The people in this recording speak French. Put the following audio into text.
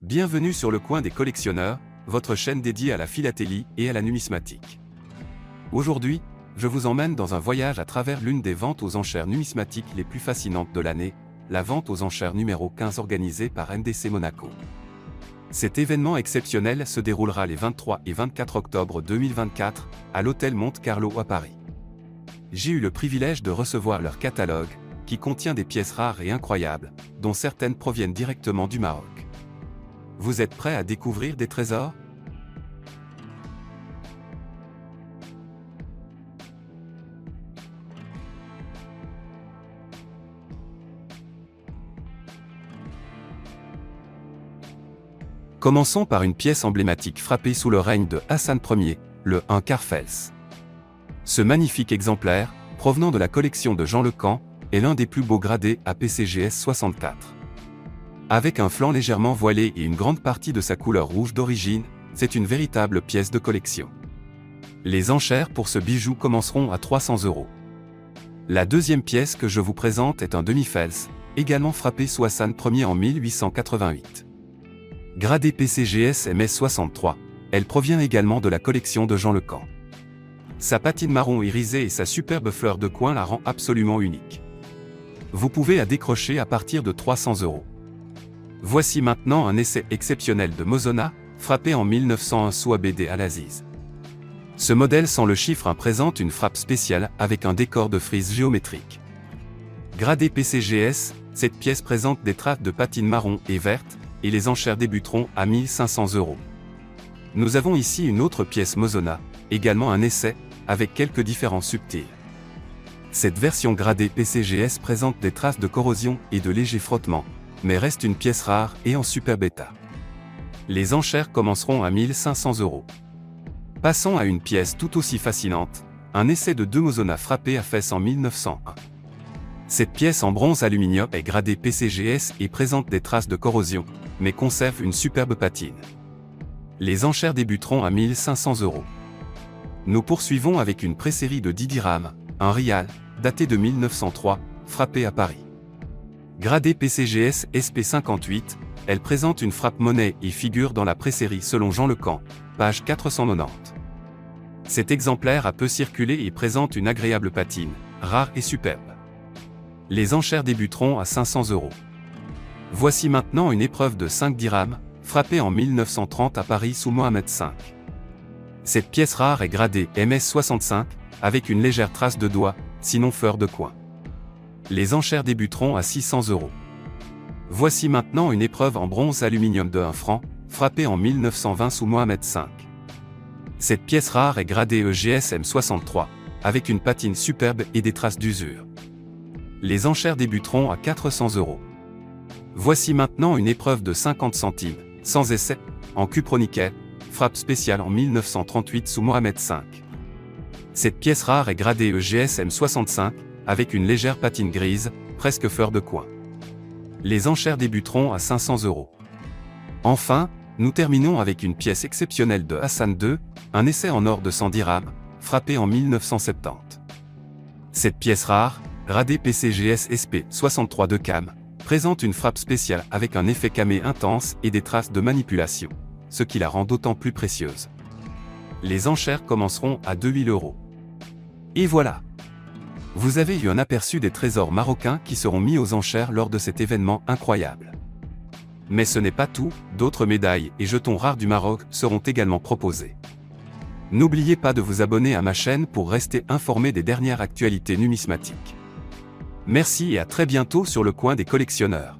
Bienvenue sur le coin des collectionneurs, votre chaîne dédiée à la philatélie et à la numismatique. Aujourd'hui, je vous emmène dans un voyage à travers l'une des ventes aux enchères numismatiques les plus fascinantes de l'année, la vente aux enchères numéro 15 organisée par MDC Monaco. Cet événement exceptionnel se déroulera les 23 et 24 octobre 2024 à l'hôtel Monte Carlo à Paris. J'ai eu le privilège de recevoir leur catalogue, qui contient des pièces rares et incroyables, dont certaines proviennent directement du Maroc. Vous êtes prêts à découvrir des trésors? Commençons par une pièce emblématique frappée sous le règne de Hassan Ier, le 1 Carfels. Ce magnifique exemplaire, provenant de la collection de Jean Lecamp, est l'un des plus beaux gradés à PCGS 64. Avec un flanc légèrement voilé et une grande partie de sa couleur rouge d'origine, c'est une véritable pièce de collection. Les enchères pour ce bijou commenceront à 300 €. La deuxième pièce que je vous présente est un demi-fels, également frappé sous Hassan Ier en 1888. Gradée PCGS MS 63, elle provient également de la collection de Jean Lecamp. Sa patine marron irisée et sa superbe fleur de coin la rend absolument unique. Vous pouvez la décrocher à partir de 300 €. Voici maintenant un essai exceptionnel de Mozona, frappé en 1901 sous ABD Al-Aziz. Ce modèle sans le chiffre 1 présente une frappe spéciale avec un décor de frise géométrique. Gradée PCGS, cette pièce présente des traces de patine marron et verte, et les enchères débuteront à 1500 €. Nous avons ici une autre pièce Mozona, également un essai, avec quelques différences subtiles. Cette version gradée PCGS présente des traces de corrosion et de légers frottements, mais reste une pièce rare et en superbe état. Les enchères commenceront à 1500 €. Passons à une pièce tout aussi fascinante, un essai de 2 Mozona frappé à Fès en 1901. Cette pièce en bronze aluminium est gradée PCGS et présente des traces de corrosion, mais conserve une superbe patine. Les enchères débuteront à 1500 €. Nous poursuivons avec une présérie de 10 dirhams, un rial, daté de 1903, frappé à Paris. Gradée PCGS SP58, elle présente une frappe monnaie et figure dans la présérie selon Jean Lecamp, page 490. Cet exemplaire a peu circulé et présente une agréable patine, rare et superbe. Les enchères débuteront à 500 €. Voici maintenant une épreuve de 5 dirhams, frappée en 1930 à Paris sous Mohamed V. Cette pièce rare est gradée MS65, avec une légère trace de doigt, sinon fleur de coin. Les enchères débuteront à 600 €. Voici maintenant une épreuve en bronze aluminium de 1 franc, frappée en 1920 sous Mohamed V. Cette pièce rare est gradée EGSM 63, avec une patine superbe et des traces d'usure. Les enchères débuteront à 400 €. Voici maintenant une épreuve de 50 centimes, sans essai, en cupronickel, frappe spéciale en 1938 sous Mohamed V. Cette pièce rare est gradée EGSM 65, avec une légère patine grise, presque fleur de coin. Les enchères débuteront à 500 €. Enfin, nous terminons avec une pièce exceptionnelle de Hassan II, un essai en or de 100 dirhams, frappé en 1970. Cette pièce rare, gradée PCGS SP 63 de cam, présente une frappe spéciale avec un effet camé intense et des traces de manipulation, ce qui la rend d'autant plus précieuse. Les enchères commenceront à 2000 €. Et voilà! Vous avez eu un aperçu des trésors marocains qui seront mis aux enchères lors de cet événement incroyable. Mais ce n'est pas tout, d'autres médailles et jetons rares du Maroc seront également proposés. N'oubliez pas de vous abonner à ma chaîne pour rester informé des dernières actualités numismatiques. Merci et à très bientôt sur le coin des collectionneurs.